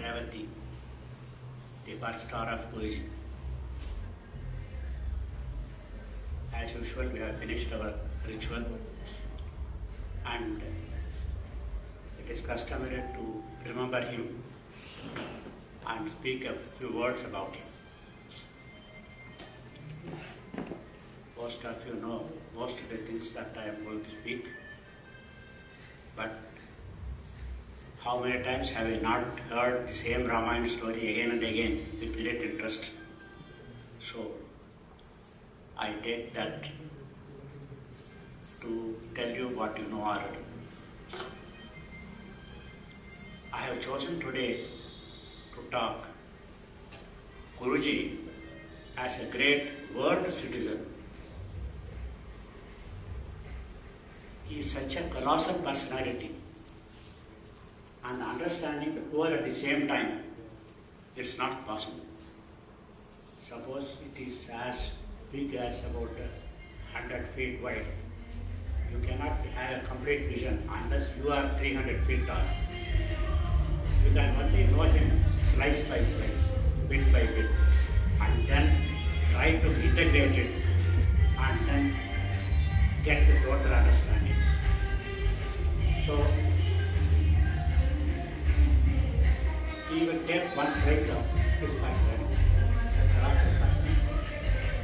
Revati, the birth star of Guruji. As usual, we have finished our ritual and it is customary to remember him and speak a few words about him. Most of you know most of the things that I am going to speak, but how many times have we not heard the same Ramayana story again and again with great interest? So, I take that to tell you what you know already. I have chosen today to talk Guruji as a great world citizen. He is such a colossal personality, and understanding the whole at the same time, it's not possible. Suppose it is as big as about 100 feet wide. You cannot have a complete vision unless you are 300 feet tall. You can only know him slice by slice, bit by bit, and then try to integrate it and then get the total understanding. So, he will take one slice of his personality. It's a colossal personality.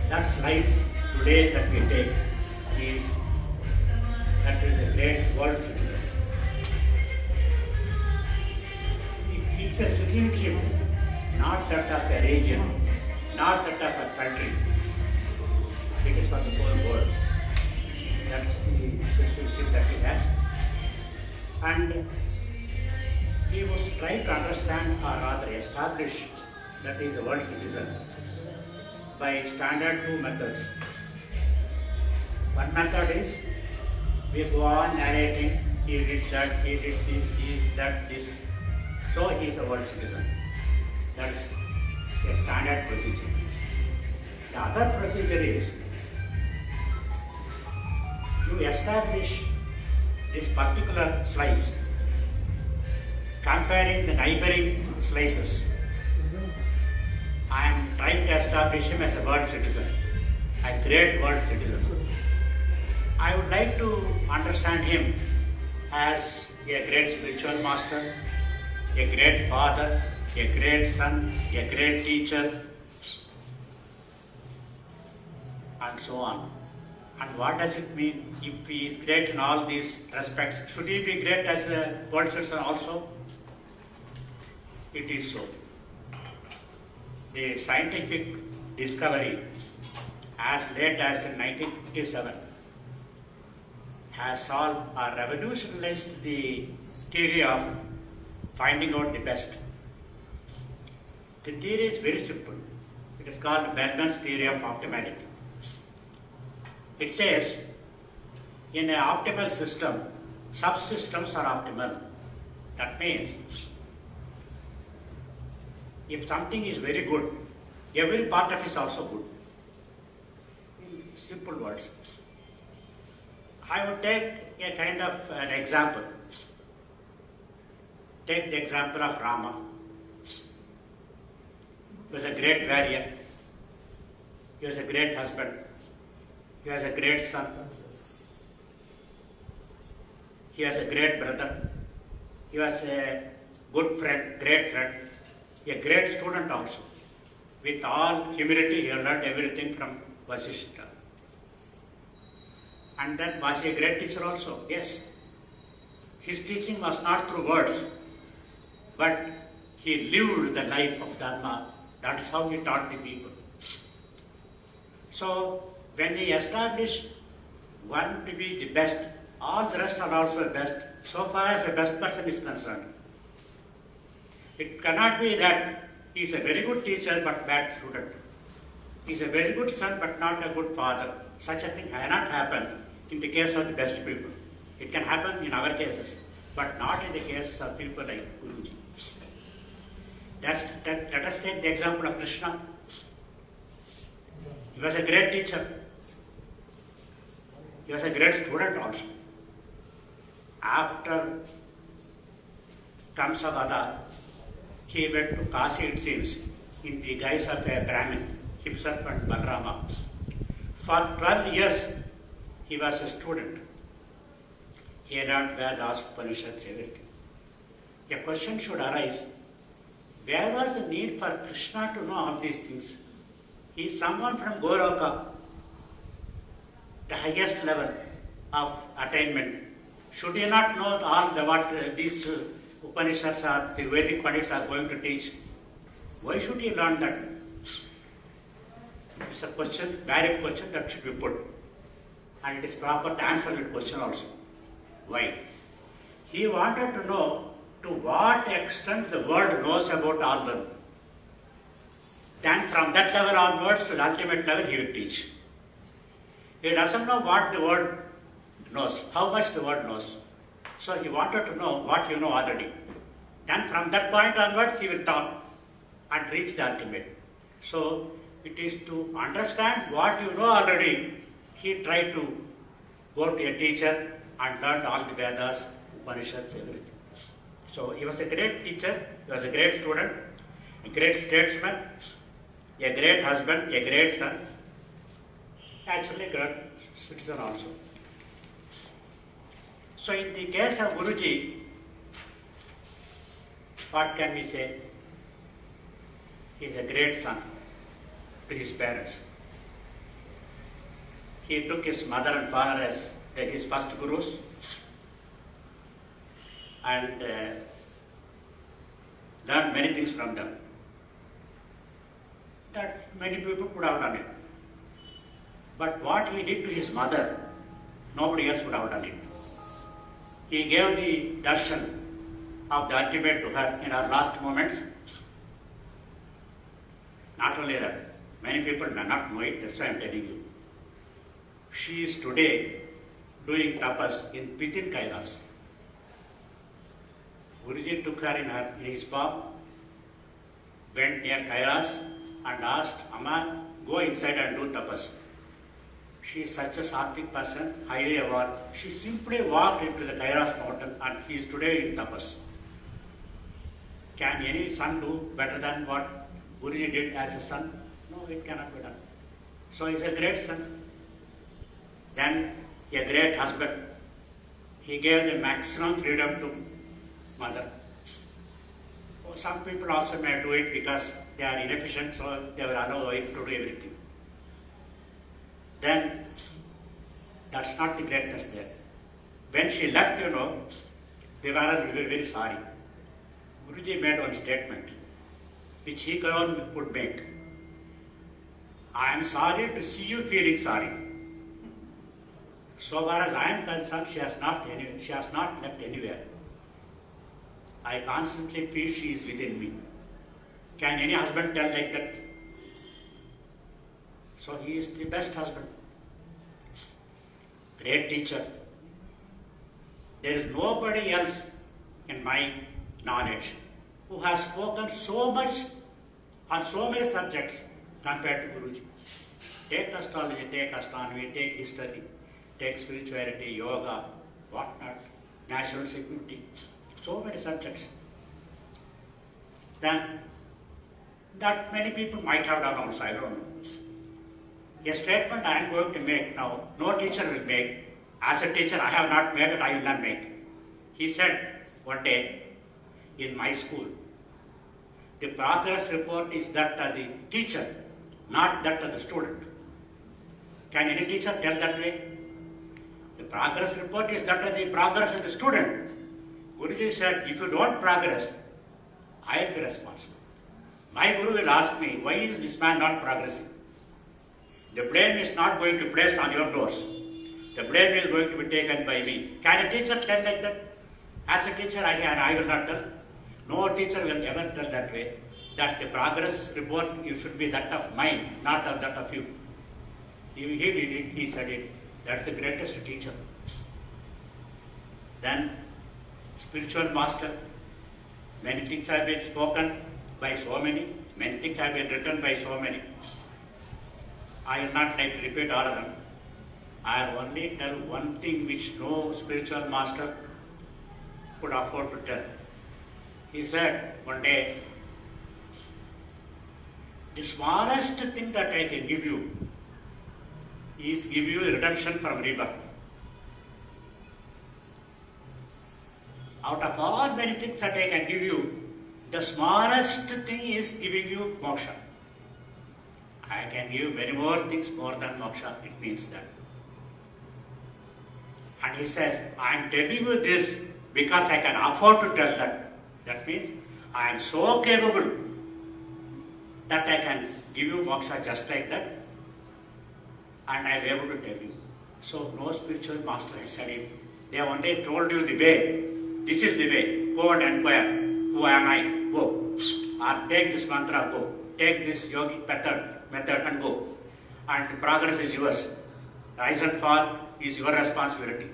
That slice today that we take is that is a great world citizen. It's a citizenship, not that of a region, not that of a country. It is for the whole world. That's the citizenship that he has. And he would try to understand or rather establish that he is a world citizen by standard two methods. One method is we go on narrating, he did that, he did this, he is that, this. So he is a world citizen. That's a standard procedure. The other procedure is you establish this particular slice, comparing the neighboring slices. I am trying to establish him as a world citizen, a great world citizen. I would like to understand him as a great spiritual master, a great father, a great son, a great teacher, and so on. And what does it mean if he is great in all these respects? Should he be great as a world citizen also? It is so. The scientific discovery as late as in 1957 has solved or revolutionized the theory of finding out the best. The theory is very simple. It is called Bergman's theory of optimality. It says, in an optimal system, subsystems are optimal. That means, if something is very good, every part of it is also good. In simple words. I would take a kind of an example. Take the example of Rama. He was a great warrior. He was a great husband. He was a great son. He was a great brother. He was a good friend, a great student also. With all humility, he learned everything from Vasishtha. And then was he a great teacher also? Yes. His teaching was not through words, but he lived the life of Dharma. That is how he taught the people. So, when he established one to be the best, all the rest are also the best, so far as the best person is concerned. It cannot be that he is a very good teacher but bad student. He is a very good son but not a good father. Such a thing cannot happen in the case of the best people. It can happen in our cases, but not in the cases of people like Guruji. Let us take the example of Krishna. He was a great teacher. He was a great student also. After Kamsavada, He went to Kasi, it seems, in the guise of a Brahmin, himself and Balarama. For 12 years, he was a student. He learned Vedas, Upanishads, everything. A question should arise, where was the need for Krishna to know all these things? He is someone from Goloka, the highest level of attainment. Should he not know all what these Upanishads or the Vedic Pandits are going to teach? Why should he learn that? It's a question, direct question that should be put. And it is proper to answer that question also. Why? He wanted to know to what extent the world knows about all them. Then from that level onwards to the ultimate level he will teach. He doesn't know what the world knows, how much the world knows. So he wanted to know what you know already. Then from that point onwards he will talk and reach the ultimate. So it is to understand what you know already, he tried to go to a teacher and learn all the Vedas, Upanishads, everything. So he was a great teacher, he was a great student, a great statesman, a great husband, a great son, actually a great citizen also. So in the case of Guruji, what can we say? He is a great son to his parents. He took his mother and father as his first gurus and learned many things from them. That many people could have done it. But what he did to his mother, nobody else would have done it. He gave the darshan of the ultimate to her in her last moments. Not only that, many people may not know it, that's why I am telling you. She is today doing tapas within Kailas. Guruji took her in his palm, went near Kailas and asked, Amma, go inside and do tapas. She is such a sattvic person, highly aware. She simply walked into the Kailas mountain and she is today in tapas. Can any son do better than what Guruji did as a son? No, it cannot be done. So he is a great son. Then a great husband. He gave the maximum freedom to mother. Some people also may do it because they are inefficient, so they will allow wife to do everything. Then, that's not the greatness there. When she left, we were very sorry. Guruji made one statement, which he alone would make. I am sorry to see you feeling sorry. So far as I am concerned, she has not left anywhere. I constantly feel she is within me. Can any husband tell like that? So he is the best husband. Great teacher. There is nobody else in my knowledge who has spoken so much on so many subjects compared to Guruji. Take astrology, take astronomy, take history, take spirituality, yoga, whatnot, national security, so many subjects. Then, that many people might have done also, I don't know. A statement I am going to make now, no teacher will make. As a teacher, I have not made it, I will not make. He said one day in my school, the progress report is that of the teacher, not that of the student. Can any teacher tell that way? The progress report is that of the progress of the student. Guruji said, if you don't progress, I will be responsible. My Guru will ask me, why is this man not progressing? The blame is not going to be placed on your doors. The blame is going to be taken by me. Can a teacher tell like that? As a teacher, I will not tell. No teacher will ever tell that way. That the progress report should be that of mine, not of that of you. He did it, he said it. That's the greatest teacher. Then, spiritual master. Many things have been spoken by so many things have been written by so many. I will not like to repeat all of them. I will only tell one thing which no spiritual master could afford to tell. He said one day, The smallest thing that I can give you is give you redemption from rebirth. Out of all many things that I can give you, the smallest thing is giving you moksha. I can give many more things more than moksha, it means that. And he says, I am telling you this because I can afford to tell that. That means I am so capable that I can give you moksha just like that, and I am able to tell you. So no spiritual master has said it. They have only told you the way. This is the way. Go and inquire. Who am I? Go. Or take this mantra, go. Take this yogic method and go. And the progress is yours. Rise and fall is your responsibility.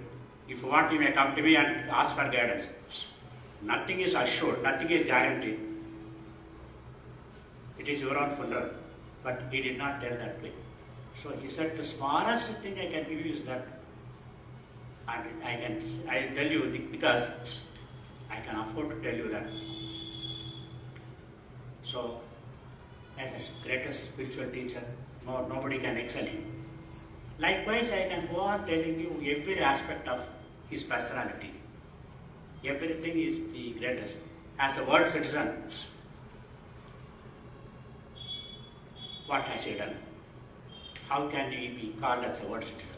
If you want, you may come to me and ask for guidance. Nothing is assured, nothing is guaranteed. It is your own funeral. But he did not tell that way. So he said, the smallest thing I can give you is that. And I tell you because I can afford to tell you that. So, as a greatest spiritual teacher, nobody can excel him. Likewise, I can go on telling you every aspect of his personality. Everything is the greatest. As a world citizen, what has he done? How can he be called as a world citizen?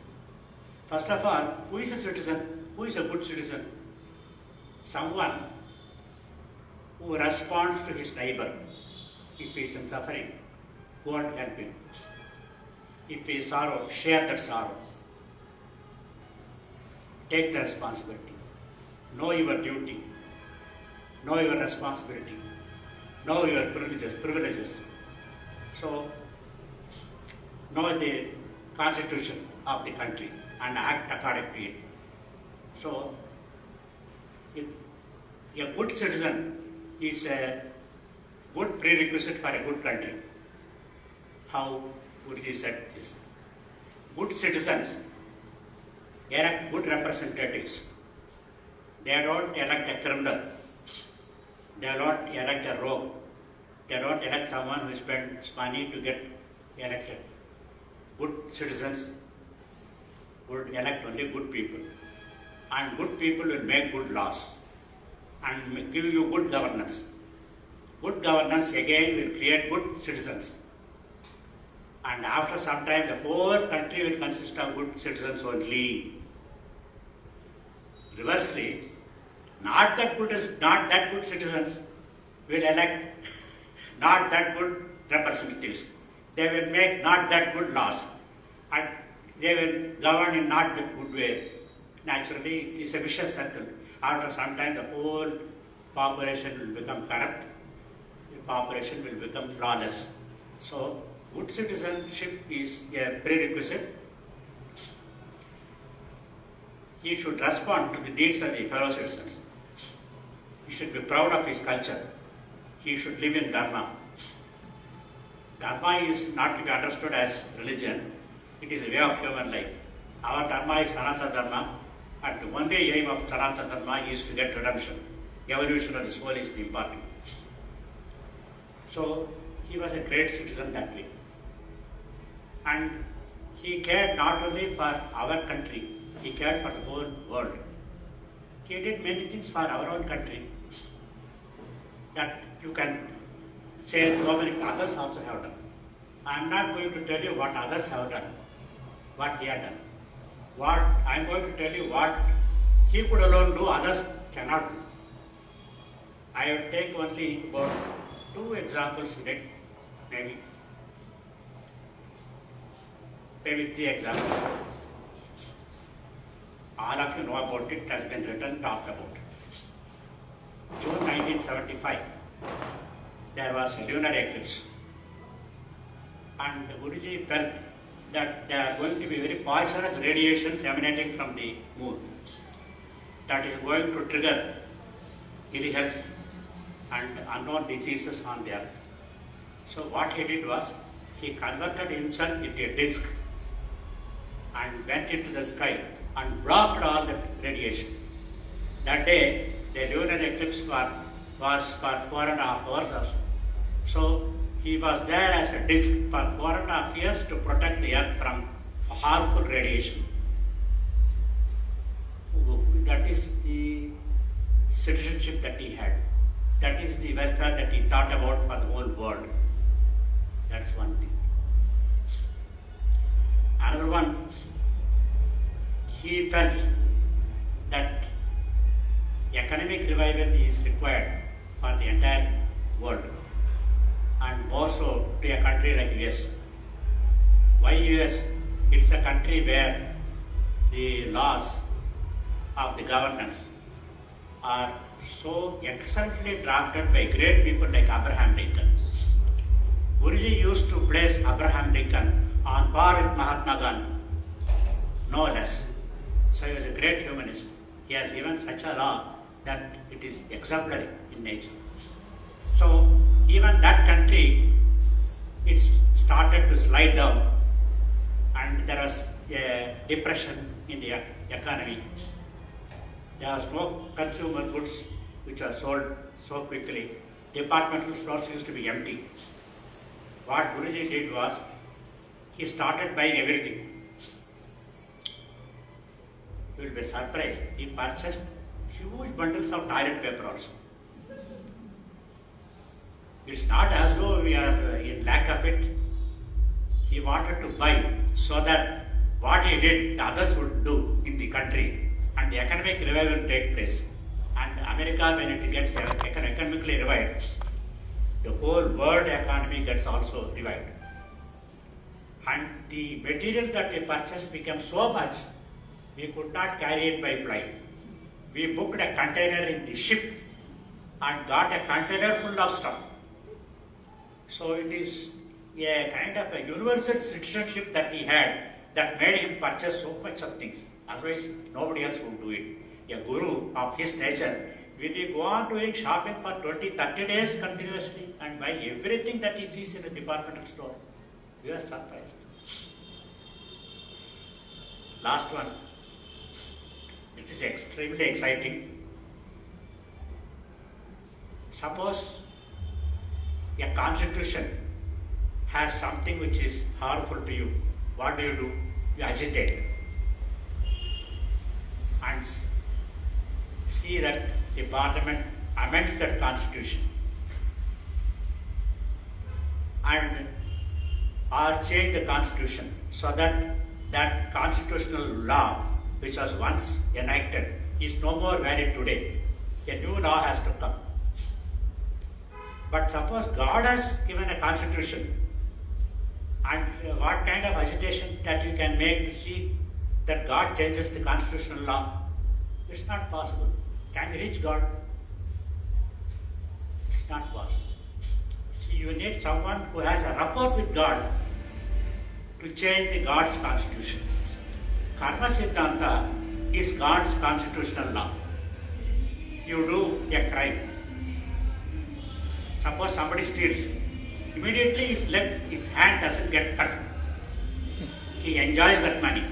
First of all, who is a citizen? Who is a good citizen? Someone who responds to his neighbor. If he is in suffering, go and help him. If he is sorrow, share that sorrow. Take the responsibility. Know your duty. Know your responsibility. Know your privileges. So, know the constitution of the country and act according to it. So, a good citizen is a good prerequisite for a good country. How would he say this? Good citizens elect good representatives. They don't elect a criminal. They don't elect a rogue. They don't elect someone who spends money to get elected. Good citizens would elect only good people. And good people will make good laws and give you good governance. Good governance again will create good citizens. And after some time, the whole country will consist of good citizens only. Reversely, not that good citizens will elect not that good representatives. They will make not that good laws, and they will govern in not that good way. Naturally, it is a vicious circle. After some time, the whole population will become corrupt. The population will become lawless. So, good citizenship is a prerequisite. He should respond to the needs of the fellow citizens. He should be proud of his culture. He should live in Dharma. Dharma is not to be understood as religion. It is a way of human life. Our Dharma is Sanatana Dharma, and the only aim of Sanatana Dharma is to get redemption. Evolution of the soul is the important. So, he was a great citizen that way. And he cared not only for our country, he cared for the whole world. He did many things for our own country that you can say so many others also have done. I am not going to tell you what others have done, what he had done. What I am going to tell you what he could alone do, others cannot do. I will take only about 2 examples in it, maybe 3 examples. All of you know about it, has been written, talked about. June 1975, there was a lunar eclipse. And Guruji felt that there are going to be very poisonous radiations emanating from the moon that is going to trigger ill health and unknown diseases on the earth. So what he did was, he converted himself into a disc and went into the sky and blocked all the radiation. That day, the lunar eclipse was for 4.5 hours or so. So He was there as a disc for 4.5 years to protect the earth from harmful radiation. That is the citizenship that he had. That is the welfare that he thought about for the whole world. That's one thing. Another one, he felt that economic revival is required for the entire world, and more so to a country like US. Why US? It's a country where the laws of the governance are so excellently drafted by great people like Abraham Lincoln. Guruji used to place Abraham Lincoln on par with Mahatma Gandhi, no less. So he was a great humanist. He has given such a law that it is exemplary in nature. So even that country, it started to slide down, and there was a depression in the economy. There was no consumer goods which are sold so quickly. Departmental stores used to be empty. What Guruji did was, he started buying everything. You will be surprised. He purchased huge bundles of toilet paper also. It's not as though we are in lack of it. He wanted to buy so that what he did, the others would do in the country, and the economic revival will take place. And America, when it gets economically revived, the whole world economy gets also revived. And the material that we purchased became so much, we could not carry it by flight. We booked a container in the ship and got a container full of stuff. So it is a kind of a universal citizenship that he had that made him purchase so much of things. Otherwise, nobody else would do it. A guru of his nature, will he go on doing shopping for 20, 30 days continuously and buy everything that he sees in a departmental store? We are surprised. Last one. It is extremely exciting. Suppose a constitution has something which is harmful to you. What do? You agitate and see that the parliament amends that constitution and or change the constitution so that that constitutional law which was once enacted is no more valid today. A new law has to come. But suppose God has given a constitution, and what kind of agitation that you can make to see that God changes the constitutional law? It's not possible. Can you reach God? It's not possible. See, you need someone who has a rapport with God to change the God's constitution. Karma Siddhanta is God's constitutional law. You do a crime. Suppose somebody steals, immediately his hand doesn't get cut. He enjoys that money.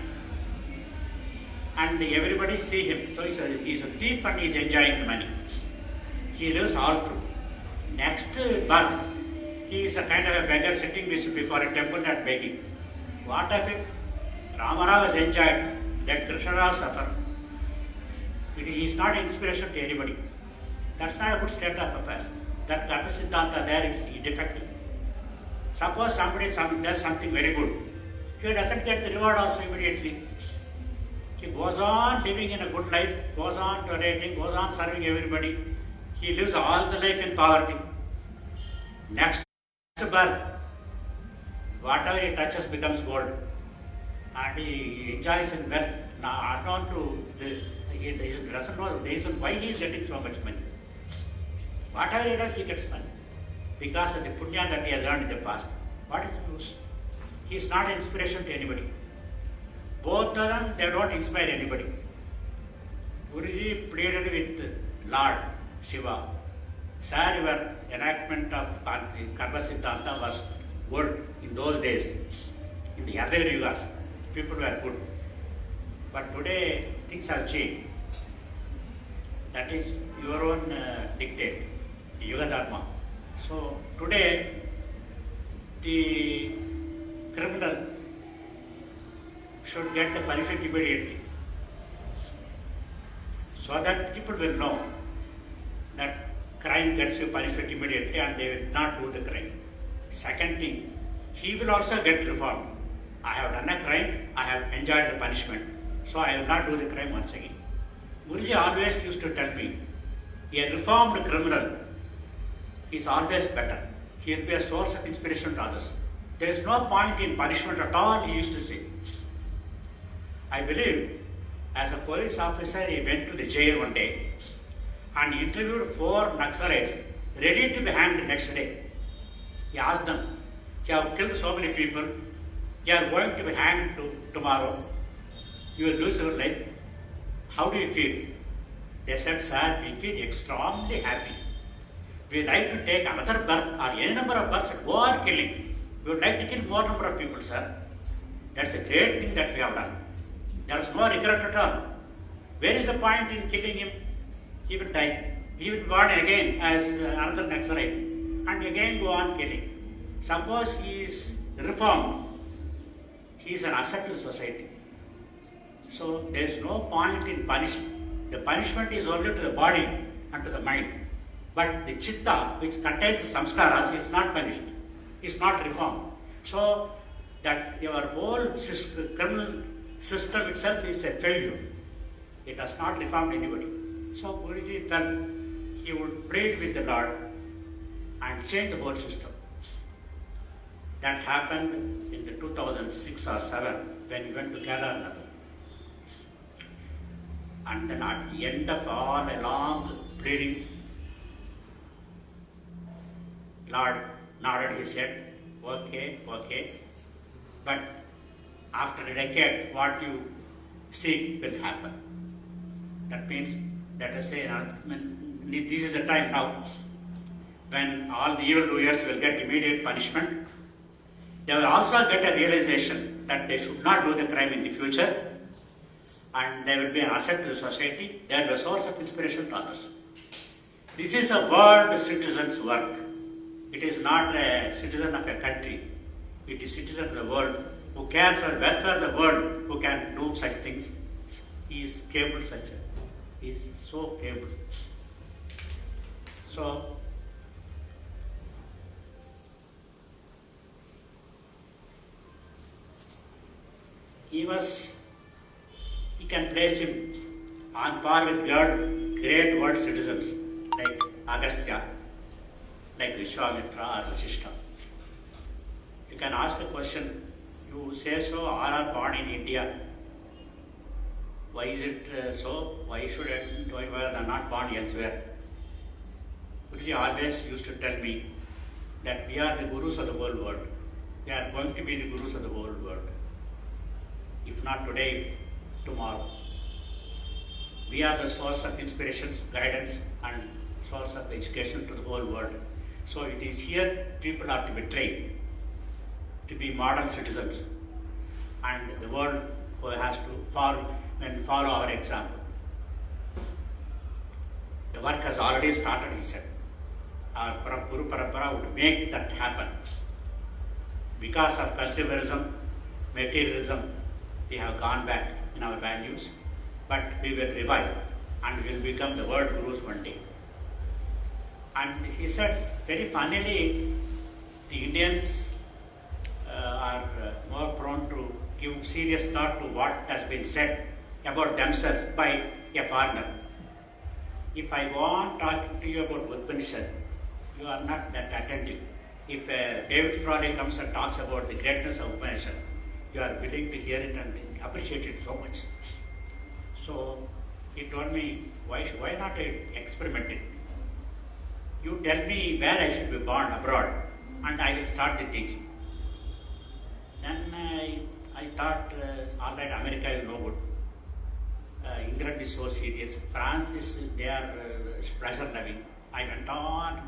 And everybody see him. So he's a thief and he's enjoying the money. He lives all through. Next birth, he is a kind of a beggar sitting before a temple and begging. What if it? Ramarao has enjoyed, let Krishna suffer. He is not inspiration to anybody. That's not a good state of affairs. That Karma Siddhanta there is defective. Suppose somebody does something very good. He doesn't get the reward also immediately. He goes on living in a good life, goes on donating, goes on serving everybody. He lives all the life in poverty. Next birth, whatever he touches becomes gold. And he enjoys in wealth. Now, unknown to he doesn't know the reason why he is getting so much money. Whatever he does, he gets money. Because of the punya that he has earned in the past. What is the use? He is not an inspiration to anybody. Both of them, they don't inspire anybody. Guruji pleaded with Lord Shiva. Sir, your enactment of Karma Siddhanta was good in those days. In the earlier yugas, people were good. But today, things have changed. That is your own dictate, the Yuga Dharma. So today, the criminal should get the punishment immediately, so that people will know that crime gets you punishment immediately and they will not do the crime. Second thing, he will also get reformed. I have done a crime, I have enjoyed the punishment, so I will not do the crime once again. Guruji always used to tell me, a reformed criminal is always better. He will be a source of inspiration to others. There is no point in punishment at all, he used to say. I believe, as a police officer, he went to the jail one day and interviewed 4 Naxalites ready to be hanged next day. He asked them, you have killed so many people, you are going to be hanged tomorrow, you will lose your life. How do you feel? They said, sir, we feel extremely happy. We like to take another birth or any number of births and go on killing. We would like to kill more number of people, sir. That's a great thing that we have done. There is no regret at all. Where is the point in killing him? He will die. He will be born again as another Naxalite and again go on killing. Suppose he is reformed, he is an asset to society. So there is no point in punishment. The punishment is only to the body and to the mind. But the chitta, which contains samskaras, is not punished, is not reformed. So that your whole criminal system itself is a failure. It has not reformed anybody. So Guruji felt he would plead with the Lord and change the whole system. That happened in the 2006 or 7 when we went to Kedarnath. And then at the end of all a long pleading, Lord nodded his head, okay, okay. But after a decade, what you seek will happen. That means, let us say, this is the time now when all the evildoers will get immediate punishment. They will also get a realization that they should not do the crime in the future, and they will be an asset to the society. They will be a source of inspiration to others. This is a world citizen's work. It is not a citizen of a country. It is citizen of the world who cares for the welfare of the world, who can do such things. He is capable such a, he is so capable. So, he can place him on par with great world citizens like Agastya, like Vishwamitra or Vasishtha. You can ask the question, you say so, all are born in India. Why is it so? Why were they not born elsewhere? Guruji always used to tell me that we are the gurus of the whole world. We are going to be the gurus of the whole world. If not today, tomorrow. We are the source of inspirations, guidance, and source of education to the whole world. So it is here people are to be trained to be model citizens, and the world has to follow our example. The work has already started, he said. Our Guru Parampara would make that happen. Because of consumerism, materialism, we have gone back in our values, but we will revive and we will become the world gurus one day. And he said, very funnily, the Indians are more prone to give serious thought to what has been said about themselves by a foreigner. If I go on talking to you about Upanishad, you are not that attentive. If David Frawley comes and talks about the greatness of Upanishad, you are willing to hear it and appreciate it so much. So he told me, why not experiment it? You tell me where I should be born abroad, and I will start the teaching. Then I thought, all right, America is no good. England is so serious. France is, they are pleasure loving. I went on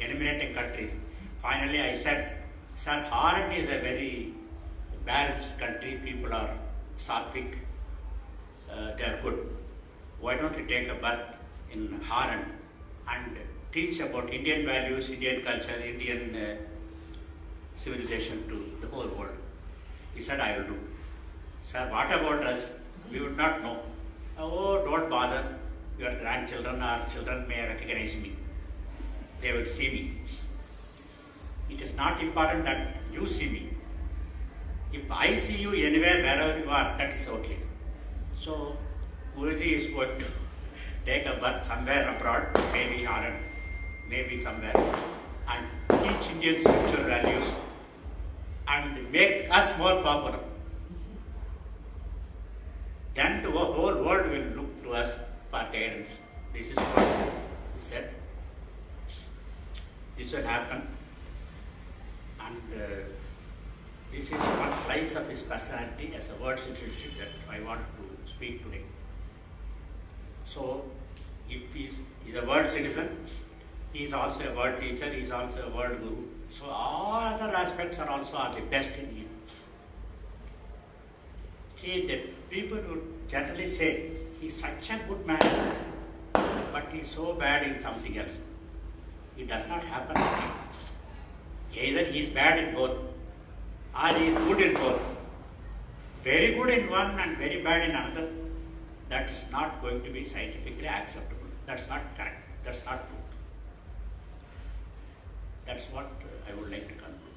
eliminating countries. Finally, I said, sir, Holland is a very balanced country. People are sattvic. They are good. Why don't you take a birth in Holland and teach about Indian values, Indian culture, Indian civilization to the whole world. He said, I will do. Sir, what about us? We would not know. Oh, don't bother. Your grandchildren or children may recognize me. They will see me. It is not important that you see me. If I see you anywhere, wherever you are, that is okay. So, Guruji is going to take a birth somewhere abroad, maybe Ireland, maybe somewhere, and teach Indian spiritual values and make us more popular. Then the whole world will look to us for guidance. This is what he said. This will happen. And this is one slice of his personality as a word citizenship that I want to speak today. So, if he's a word citizen, he is also a word teacher, he is also a word guru. So, all other aspects are also the best in him. See, the people would generally say, he's such a good man, but he's so bad in something else. It does not happen that way. Either he is bad in both, or he is good in both. Very good in one and very bad in another. That's not going to be scientifically acceptable. That's not correct. That's not true. That's what I would like to conclude.